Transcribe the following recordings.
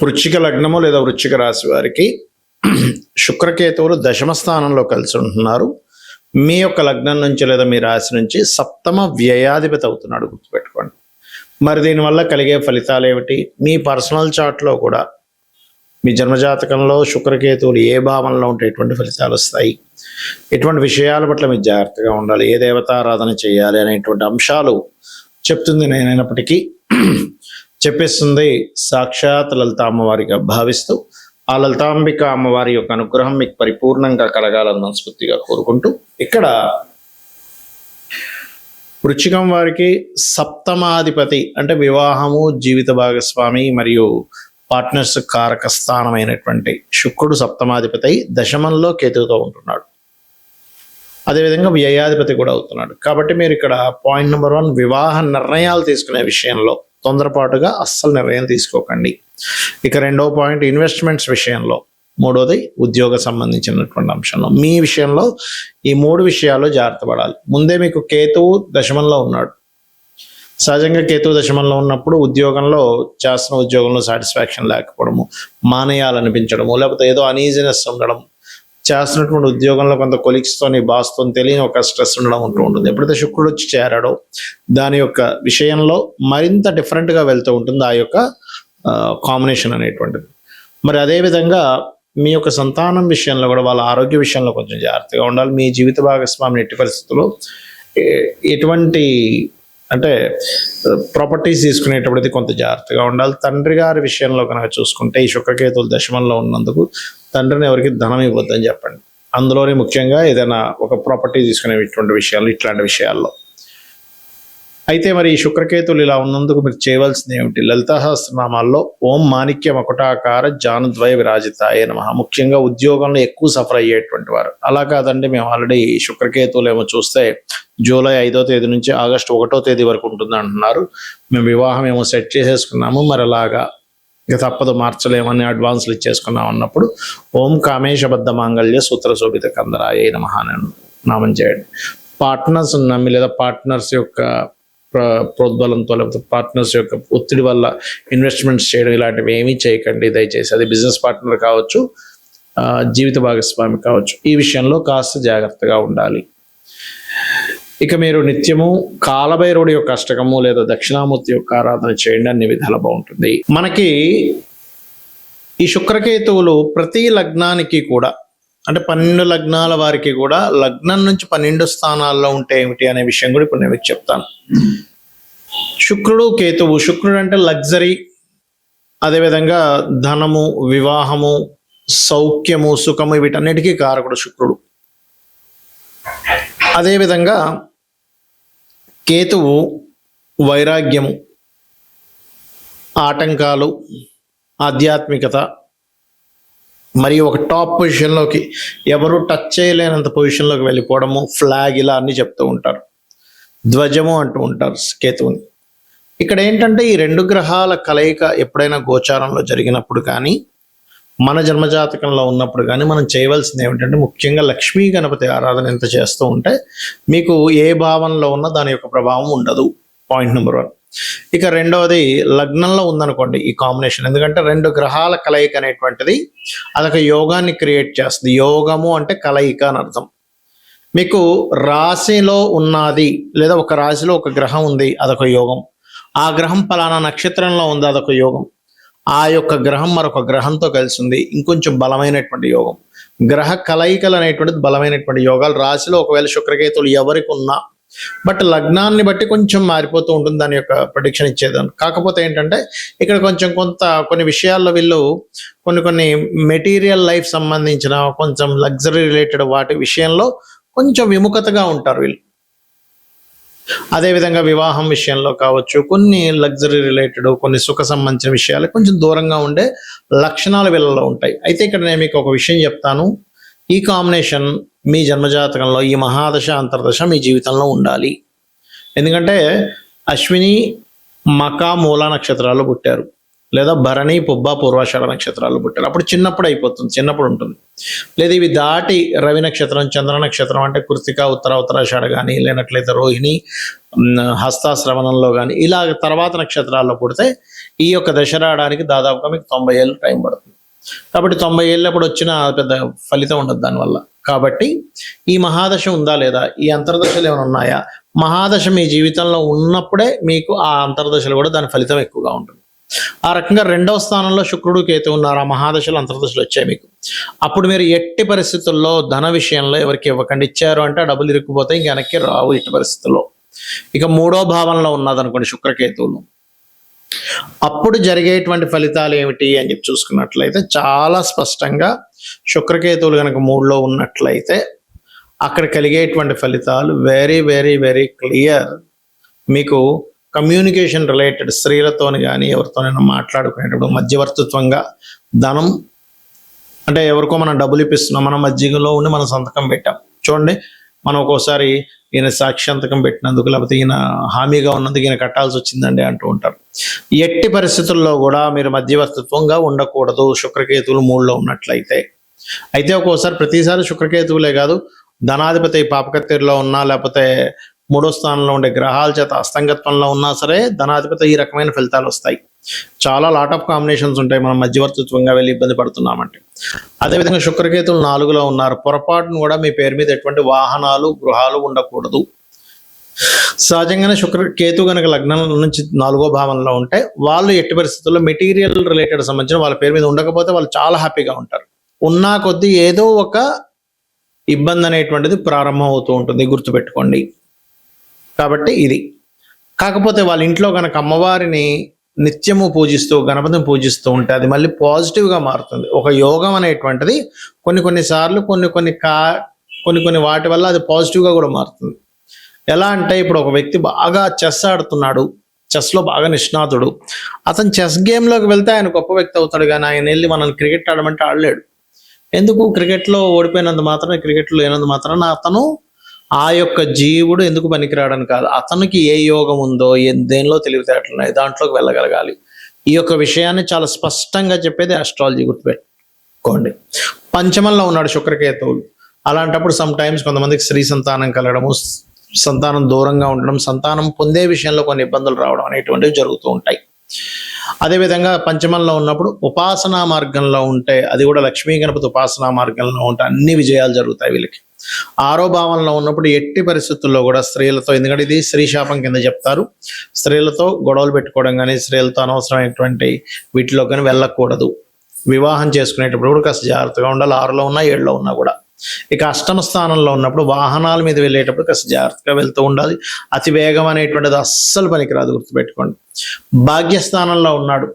వృశ్చిక లగ్నము లేదా వృశ్చిక రాశి వారికి శుక్రకేతువులు దశమ స్థానంలో కలిసి ఉంటున్నారు. మీ యొక్క లగ్నం నుంచి లేదా మీ రాశి నుంచి సప్తమ వ్యయాధిపతి అవుతున్నాడు, గుర్తుపెట్టుకోండి. మరి దీనివల్ల కలిగే ఫలితాలు ఏమిటి? మీ పర్సనల్ చార్ట్లో కూడా మీ జన్మజాతకంలో శుక్రకేతువులు ఏ భావంలో ఉంటే ఎటువంటి ఫలితాలు వస్తాయి, ఎటువంటి విషయాల పట్ల మీరు జాగ్రత్తగా ఉండాలి, ఏ దేవతారాధన చేయాలి అనేటువంటి అంశాలు చెప్తుంది. నేనైనప్పటికీ చెప్పేస్తుంది సాక్షాత్ లలిత అమ్మవారిగా భావిస్తూ ఆ లలితాంబిక అమ్మవారి యొక్క అనుగ్రహం మీకు పరిపూర్ణంగా కలగాలని మనస్ఫూర్తిగా కోరుకుంటూ, ఇక్కడ వృశ్చికం వారికి సప్తమాధిపతి అంటే వివాహము, జీవిత భాగస్వామి మరియు పార్ట్నర్స్ కారక స్థానమైనటువంటి శుక్రుడు సప్తమాధిపతి దశమంలో కేతువుతో ఉంటున్నాడు. అదేవిధంగా వ్యయాధిపతి కూడా అవుతున్నాడు. కాబట్టి మీరు ఇక్కడ పాయింట్ నెంబర్ 1, వివాహ నిర్ణయాలు తీసుకునే విషయంలో తొందరపాటుగా అస్సలు నిర్ణయం తీసుకోకండి. ఇక రెండవ పాయింట్ ఇన్వెస్ట్మెంట్స్ విషయంలో, మూడోది ఉద్యోగ సంబంధించినటువంటి అంశంలో. మీ విషయంలో ఈ 3 విషయాలు జాగ్రత్త పడాలి. ముందే మీకు కేతువు దశమంలో ఉన్నాడు. సహజంగా కేతువు దశమంలో ఉన్నప్పుడు ఉద్యోగంలో చేస్తున్న ఉద్యోగంలో సాటిస్ఫాక్షన్ లేకపోవడము, మానేయాలనిపించడము, లేకపోతే ఏదో అనీజినెస్ ఉండడం, చేస్తున్నటువంటి ఉద్యోగంలో కొంత కొలీగ్స్తోని బాస్తో తెలియని ఒక స్ట్రెస్ ఉండడం ఉంటూ ఉంటుంది. ఎప్పుడైతే శుక్రుడు వచ్చి చేరాడో దాని యొక్క విషయంలో మరింత డిఫరెంట్గా వెళ్తూ ఉంటుంది ఆ యొక్క కాంబినేషన్ అనేటువంటిది. మరి అదేవిధంగా మీ యొక్క సంతానం విషయంలో కూడా వాళ్ళ ఆరోగ్య విషయంలో కొంచెం జాగ్రత్తగా ఉండాలి. మీ జీవిత భాగస్వామిని ఎట్టి పరిస్థితుల్లో ఎటువంటి అంటే ప్రాపర్టీస్ తీసుకునేటప్పుడు కొంత జాగ్రత్తగా ఉండాలి. తండ్రి గారి విషయంలో కనుక చూసుకుంటే ఈ శుక్రకేతువులు దశమంలో ఉన్నందుకు తండ్రిని ఎవరికి ధనం ఇవ్వద్దని చెప్పండి. అందులోనే ముఖ్యంగా ఏదైనా ఒక ప్రాపర్టీ తీసుకునేటువంటి విషయాలు, ఇట్లాంటి విషయాల్లో. అయితే మరి ఈ శుక్రకేతువులు ఇలా ఉన్నందుకు మీరు చేయవలసింది ఏమిటి? లలితా సహస్రనామాల్లో ఓం మాణిక్య మకుటాకార జానుద్వయ విరాజితాయ నమః. ముఖ్యంగా ఉద్యోగంలో ఎక్కువ సఫర్ అయ్యేటువంటి వారు. అలా కాదండి, మేము ఆల్రెడీ శుక్రకేతువులు ఏమో చూస్తే జూలై 5వ తేదీ నుంచి ఆగస్టు 1వ తేదీ వరకు ఉంటుంది అంటున్నారు. మేము వివాహం ఏమో సెట్ చేసేసుకున్నాము, మరి అలాగా ఇక తప్పదు మార్చలేమని అడ్వాన్స్లు ఇచ్చేసుకున్నాం అన్నప్పుడు ఓం కామేశబద్ధ మాంగళ్య సూత్ర శోభిత కందరాయ నమః అని నామం చేయండి. పార్ట్నర్స్ నమ్మి లేదా పార్ట్నర్స్ యొక్క ప్రోద్బలంతో లేకపోతే పార్ట్నర్స్ యొక్క ఒత్తిడి వల్ల ఇన్వెస్ట్మెంట్స్ చేయడం ఇలాంటివి ఏమీ చేయకండి దయచేసి. అది బిజినెస్ పార్ట్నర్ కావచ్చు, జీవిత భాగస్వామి కావచ్చు, ఈ విషయంలో కాస్త జాగ్రత్తగా ఉండాలి. ఇక మీరు నిత్యము కాలభైరవుడి యొక్క అష్టకము లేదా దక్షిణామూర్తి యొక్క ఆరాధన చేయండి, అన్ని విధాలు బాగుంటుంది. మనకి ఈ శుక్రకేతువులు ప్రతి లగ్నానికి కూడా అంటే 12 లగ్నాల వారికి కూడా లగ్నం నుంచి 12 స్థానాల్లో ఉంటే ఏమిటి అనే విషయం కూడా ఇప్పుడు నేను మీకు చెప్తాను. శుక్రుడు కేతువు, శుక్రుడు అంటే లగ్జరీ, అదేవిధంగా ధనము, వివాహము, సౌఖ్యము, సుఖము, వీటన్నిటికీ కారకుడు శుక్రుడు. అదేవిధంగా కేతువు వైరాగ్యము, ఆటంకాలు, ఆధ్యాత్మికత, మరియు ఒక టాప్ పొజిషన్లోకి ఎవరు టచ్ చేయలేనంత పొజిషన్లోకి వెళ్ళిపోవడము, ఫ్లాగ్, ఇలా అన్నీ చెప్తూ ఉంటారు. ధ్వజము అంటూ ఉంటారు కేతువుని. ఇక్కడ ఏంటంటే ఈ 2 గ్రహాల కలయిక ఎప్పుడైనా గోచారంలో జరిగినప్పుడు కానీ మన జన్మజాతకంలో ఉన్నప్పుడు కానీ మనం చేయవలసింది ఏమిటంటే ముఖ్యంగా లక్ష్మీ గణపతి ఆరాధన ఎంత చేస్తూ ఉంటే మీకు ఏ భావంలో ఉన్నా దాని యొక్క ప్రభావం ఉండదు. Point number 1. ఇక రెండవది లగ్నంలో ఉందనుకోండి ఈ కాంబినేషన్, ఎందుకంటే 2 గ్రహాల కలయిక అనేటువంటిది అదొక యోగాన్ని క్రియేట్ చేస్తుంది. యోగము అంటే కలయిక అని అర్థం. మీకు రాశిలో ఉన్నది లేదా ఒక రాశిలో ఒక గ్రహం ఉంది, అదొక యోగం. ఆ గ్రహం పలానా నక్షత్రంలో ఉంది, అదొక యోగం. ఆ యొక్క గ్రహం మరొక గ్రహంతో కలిసి ఉంది, ఇంకొంచెం బలమైనటువంటి యోగం. గ్రహ కలయికలు అనేటువంటిది బలమైనటువంటి యోగాలు. రాశిలో ఒకవేళ శుక్రకేతువులు ఎవరికి ఉన్నా, బట్ లగ్నాన్ని బట్టి కొంచెం మారిపోతూ ఉంటుంది దాని యొక్క ప్రెడిక్షన్ ఇచ్చేదాన్ని. కాకపోతే ఏంటంటే ఇక్కడ కొన్ని విషయాల్లో వీళ్ళు కొన్ని మెటీరియల్ లైఫ్ సంబంధించిన కొంచెం లగ్జరీ రిలేటెడ్ వాటి విషయంలో కొంచెం విముఖతగా ఉంటారు వీళ్ళు. అదేవిధంగా వివాహం విషయంలో కావచ్చు, కొన్ని లగ్జరీ రిలేటెడ్, కొన్ని సుఖ సంబంధించిన విషయాలు కొంచెం దూరంగా ఉండే లక్షణాలు వీళ్ళలో ఉంటాయి. అయితే ఇక్కడ నేను మీకు ఒక విషయం చెప్తాను. ఈ కాంబినేషన్ మీ జన్మజాతకంలో ఈ మహాదశ అంతర్దశ మీ జీవితంలో ఉండాలి. ఎందుకంటే అశ్విని, మక, మూల నక్షత్రాల్లో పుట్టారు. లేదా భరణి, పుబ్బ, పూర్వాషాఢ నక్షత్రాలు పుట్టారు. అప్పుడు చిన్నప్పుడు అయిపోతుంది, చిన్నప్పుడు ఉంటుంది. లేదా ఇవి దాటి రవి నక్షత్రం, చంద్ర నక్షత్రం అంటే కృతిక, ఉత్తరాషాఢ కానీ, లేనట్లయితే రోహిణి, హస్తాశ్రవణంలో కానీ ఇలా తర్వాత నక్షత్రాల్లో పుడితే ఈ యొక్క దశ రావడానికి దాదాపుగా మీకు 90 ఏళ్ళు టైం పడుతుంది. కాబట్టి 90 ఏళ్ళప్పుడు వచ్చిన పెద్ద ఫలితం ఉండదు దానివల్ల. కాబట్టి ఈ మహాదశ ఉందా లేదా, ఈ అంతర్దశలు ఏమైనా ఉన్నాయా, మహాదశ మీ జీవితంలో ఉన్నప్పుడే మీకు ఆ అంతర్దశలు కూడా దాని ఫలితం ఎక్కువగా ఉంటుంది. ఆ రకంగా 2వ స్థానంలో శుక్రుడు, కేతు ఉన్నారు. ఆ మహాదశలు, అంతర్దశలు వచ్చాయి మీకు. అప్పుడు మీరు ఎట్టి పరిస్థితుల్లో ధన విషయంలో ఎవరికి ఇవ్వకండి. ఇచ్చారు అంటే డబ్బులు ఇరుక్కుపోతాయి, ఇంక వెనక్కి రావు ఎట్టి పరిస్థితుల్లో. ఇక 3వ భావంలో ఉన్నదనుకోండి శుక్రకేతువులు, అప్పుడు జరిగేటువంటి ఫలితాలు ఏమిటి అని చెప్పి చూసుకున్నట్లయితే చాలా స్పష్టంగా శుక్రకేతువులు కనుక 3లో ఉన్నట్లయితే అక్కడ కలిగేటువంటి ఫలితాలు వెరీ వెరీ వెరీ క్లియర్. మీకు కమ్యూనికేషన్ రిలేటెడ్ స్త్రీలతోని కానీ ఎవరితోనైనా మాట్లాడుకునేటప్పుడు మధ్యవర్తిత్వంగా ధనం అంటే ఎవరికో మనం డబ్బులు ఇప్పిస్తున్నాం, మనం మధ్యలో ఉండి మనం సంతకం పెట్టాం చూడండి, మనం ఒక్కోసారి ఈయన సాక్ష్యంతకం పెట్టినందుకు లేకపోతే ఈయన హామీగా ఉన్నందుకు ఈయన కట్టాల్సి వచ్చిందండి అంటూ ఉంటారు. ఎట్టి పరిస్థితుల్లో కూడా మీరు మధ్యవర్తిత్వంగా ఉండకూడదు శుక్రకేతువులు 3లో ఉన్నట్లయితే. అయితే ఒక్కోసారి ప్రతిసారి శుక్రకేతువులే కాదు, ధనాధిపతి పాపకత్తెరలో ఉన్నా లేకపోతే 3వ స్థానంలో ఉండే గ్రహాల చేత అస్తంగత్వంలో ఉన్నా సరే ధనాధిపతి ఈ రకమైన ఫలితాలు వస్తాయి. చాలా లాట్ ఆఫ్ కాంబినేషన్స్ ఉంటాయి మనం మధ్యవర్తిత్వంగా వెళ్ళి ఇబ్బంది పడుతున్నామంటే. అదేవిధంగా శుక్రకేతువులు 4లో ఉన్నారు. పొరపాటును కూడా మీ పేరు మీద ఎటువంటి వాహనాలు, గృహాలు ఉండకూడదు. సహజంగానే కేతు కనుక లగ్నం నుంచి 4వ భావంలో ఉంటే వాళ్ళు ఎట్టి పరిస్థితుల్లో మెటీరియల్ రిలేటెడ్ సంబంధించిన వాళ్ళ పేరు మీద ఉండకపోతే వాళ్ళు చాలా హ్యాపీగా ఉంటారు. ఉన్నా కొద్దీ ఏదో ఒక ఇబ్బంది అనేటువంటిది ప్రారంభం అవుతూ ఉంటుంది, గుర్తుపెట్టుకోండి. కాబట్టి ఇది కాకపోతే వాళ్ళ ఇంట్లో కనుక అమ్మవారిని నిత్యము పూజిస్తూ గణపతిని పూజిస్తూ ఉంటే అది మళ్ళీ పాజిటివ్గా మారుతుంది. ఒక యోగం అనేటువంటిది కొన్నిసార్లు కొన్ని వాటి వల్ల అది పాజిటివ్గా కూడా మారుతుంది. ఎలా అంటే ఇప్పుడు ఒక వ్యక్తి బాగా చెస్ ఆడుతున్నాడు, చెస్లో బాగా నిష్ణాతుడు, అతను చెస్ గేమ్లోకి వెళ్తే ఆయన గొప్ప వ్యక్తి అవుతాడు, కానీ ఆయన వెళ్ళి మనల్ని క్రికెట్ ఆడమంటే ఆడలేడు. ఎందుకు? క్రికెట్లో ఓడిపోయినంత మాత్రం, క్రికెట్లో లేనంత మాత్రాన అతను ఆ యొక్క జీవుడు ఎందుకు పనికిరాడని కాదు, అతనికి ఏ యోగం ఉందో, దేనిలో తెలివితేటలున్నాయి దాంట్లోకి వెళ్ళగలగాలి. ఈ యొక్క విషయాన్ని చాలా స్పష్టంగా చెప్పేది ఆస్ట్రాలజీ, గుర్తుపెట్టుకోండి. పంచమంలో ఉన్నాడు శుక్రకేతువులు. అలాంటప్పుడు సమ్ టైమ్స్ కొంతమందికి స్త్రీ సంతానం కలగడము, సంతానం దూరంగా ఉండడం, సంతానం పొందే విషయంలో కొన్ని ఇబ్బందులు రావడం అనేటువంటివి జరుగుతూ ఉంటాయి. అదేవిధంగా పంచమంలో ఉన్నప్పుడు ఉపాసనా మార్గంలో ఉంటే, అది కూడా లక్ష్మీ గణపతి ఉపాసనా మార్గంలో ఉంటే అన్ని విజయాలు జరుగుతాయి వీళ్ళకి. 6వ భావంలో ఉన్నప్పుడు ఎట్టి పరిస్థితుల్లో కూడా స్త్రీలతో, ఎందుకంటే ఇది స్త్రీ శాపం కింద చెప్తారు, స్త్రీలతో గొడవలు పెట్టుకోవడం కానీ స్త్రీలతో అనవసరమైనటువంటి వీటిలో కానీ వెళ్ళకూడదు. వివాహం చేసుకునేటప్పుడు కూడా కాస్త జాగ్రత్తగా ఉండాలి, 6లో ఉన్నా 7లో ఉన్నా కూడా. ఇక అష్టమ స్థానంలో ఉన్నప్పుడు వాహనాల మీద వెళ్ళేటప్పుడు కాస్త జాగ్రత్తగా వెళ్తూ ఉండాలి. అతి వేగం అనేటువంటిది అస్సలు పనికిరాదు, గుర్తుపెట్టుకోండి. భాగ్యస్థానంలో ఉన్నాడు,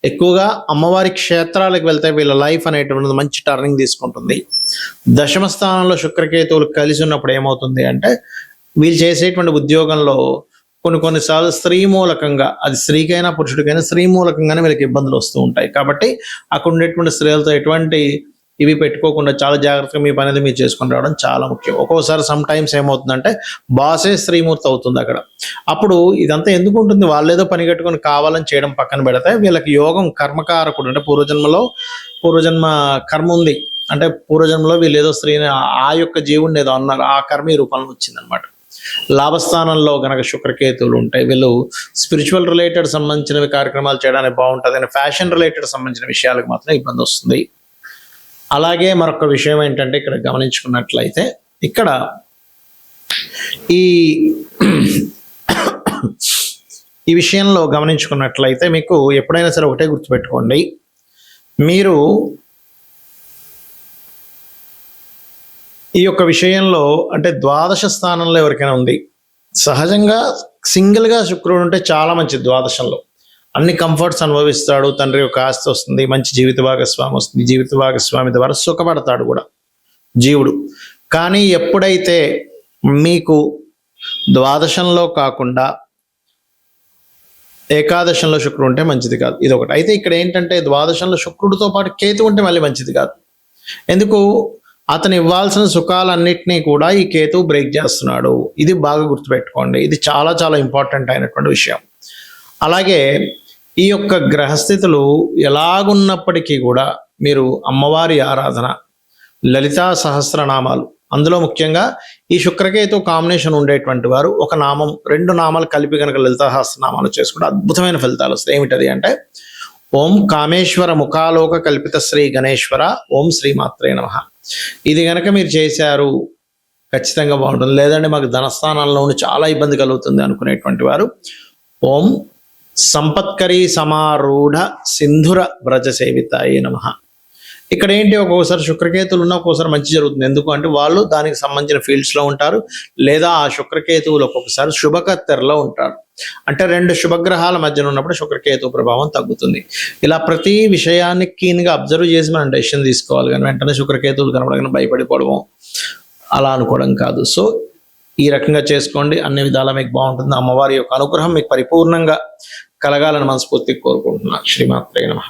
ఎక్కువగా అమ్మవారి క్షేత్రాలకు వెళ్తే వీళ్ళ లైఫ్ అనేటువంటిది మంచి టర్నింగ్ తీసుకుంటుంది. దశమ స్థానంలో శుక్రకేతువులు కలిసి ఉన్నప్పుడు ఏమవుతుంది అంటే వీళ్ళు చేసేటువంటి ఉద్యోగంలో కొన్నిసార్లు స్త్రీ మూలకంగా, అది స్త్రీకైనా పురుషుడికైనా స్త్రీ మూలకంగానే వీళ్ళకి ఇబ్బందులు వస్తూ ఉంటాయి. కాబట్టి అక్కడ ఉండేటువంటి స్త్రీలతో ఎటువంటి ఇవి పెట్టుకోకుండా చాలా జాగ్రత్తగా మీ పని అనేది మీరు చేసుకొని రావడం చాలా ముఖ్యం. ఒక్కోసారి సమ్ టైమ్స్ ఏమవుతుందంటే బాసే స్త్రీమూర్తి అవుతుంది అక్కడ. అప్పుడు ఇదంతా ఎందుకు ఉంటుంది, వాళ్ళేదో పని కట్టుకొని కావాలని చేయడం పక్కన పెడితే వీళ్ళకి యోగం కర్మకారకుడు, అంటే పూర్వజన్మ కర్మ ఉంది, అంటే పూర్వజన్మలో వీళ్ళు ఏదో స్త్రీని ఆ యొక్క జీవుడిని ఏదో అన్నారు, ఆ కర్మ ఈ రూపంలో వచ్చిందనమాట. లాభస్థానంలో గనక శుక్రకేతువులు ఉంటాయి, వీళ్ళు స్పిరిచువల్ రిలేటెడ్ సంబంధించినవి కార్యక్రమాలు చేయడానికి బాగుంటుంది, కానీ ఫ్యాషన్ రిలేటెడ్ సంబంధించిన విషయాలకు మాత్రం ఇబ్బంది వస్తుంది. అలాగే మరొక విషయం ఏంటంటే ఇక్కడ గమనించుకున్నట్లయితే ఇక్కడ ఈ విషయంలో గమనించుకున్నట్లయితే మీకు ఎప్పుడైనా సరే ఒకటే గుర్తుపెట్టుకోండి, మీరు ఈ యొక్క విషయంలో అంటే ద్వాదశ స్థానంలో ఎవరికైనా ఉంది, సహజంగా సింగిల్గా శుక్రుడు ఉంటే చాలా మంచిది, ద్వాదశంలో అన్ని కంఫర్ట్స్ అనుభవిస్తాడు, తండ్రి యొక్క ఆస్తి వస్తుంది, మంచి జీవిత భాగస్వామి వస్తుంది, జీవిత భాగస్వామి ద్వారా సుఖపడతాడు కూడా జీవుడు. కానీ ఎప్పుడైతే మీకు ద్వాదశంలో కాకుండా ఏకాదశంలో శుక్రుడు ఉంటే మంచిది కాదు, ఇది ఒకటి. అయితే ఇక్కడ ఏంటంటే ద్వాదశంలో శుక్రుడితో పాటు కేతు ఉంటే మళ్ళీ మంచిది కాదు. ఎందుకు? అతను ఇవ్వాల్సిన సుఖాలన్నింటినీ కూడా ఈ కేతువు బ్రేక్ చేస్తున్నాడు. ఇది బాగా గుర్తుపెట్టుకోండి, ఇది చాలా చాలా ఇంపార్టెంట్ అయినటువంటి విషయం. అలాగే ఈ యొక్క గ్రహస్థితులు ఎలాగున్నప్పటికీ కూడా మీరు అమ్మవారి ఆరాధన, లలితా సహస్రనామాలు, అందులో ముఖ్యంగా ఈ శుక్రకేతు కాంబినేషన్ ఉండేటువంటి వారు ఒక నామం 2 నామాలు కలిపి కనుక లలితా సహస్రనామాలు చేసుకుంటే అద్భుతమైన ఫలితాలు వస్తాయి. ఏమిటది అంటే ఓం కామేశ్వర ముఖాలోక కల్పిత శ్రీ గణేశ్వర ఓం శ్రీమాత్రే నమః. ఇది గనక మీరు చేశారు ఖచ్చితంగా బాగుంటుంది. లేదంటే మాకు ధనస్థానంలో ఉండి చాలా ఇబ్బంది కలుగుతుంది అనుకునేటువంటి వారు ఓం సంపత్కరీ సమారూఢ సింధుర వ్రజ సేవితాయ నమః. ఇక్కడ ఏంటి, ఒక్కొక్కసారి శుక్రకేతువులు ఉన్న ఒక్కొక్కసారి మంచి జరుగుతుంది. ఎందుకు అంటే వాళ్ళు దానికి సంబంధించిన ఫీల్డ్స్లో ఉంటారు, లేదా ఆ శుక్రకేతువులు ఒక్కొక్కసారి శుభకత్తెరలో ఉంటారు. అంటే 2 శుభగ్రహాల మధ్యన ఉన్నప్పుడు శుక్రకేతు ప్రభావం తగ్గుతుంది. ఇలా ప్రతి విషయాన్ని కీన్గా అబ్జర్వ్ చేసి మనం డెసిషన్ తీసుకోవాలి, కానీ వెంటనే శుక్రకేతువులు కనబడగానే భయపడిపోవడము అలా అనుకోవడం కాదు. సో ఈ రకంగా చేసుకోండి, అన్ని విధాలా మీకు బాగుంటుంది. అమ్మవారి యొక్క అనుగ్రహం మీకు పరిపూర్ణంగా కలగాలని మనస్ఫూర్తిగా కోరుకుంటున్నాను. శ్రీమాత్రే నమః.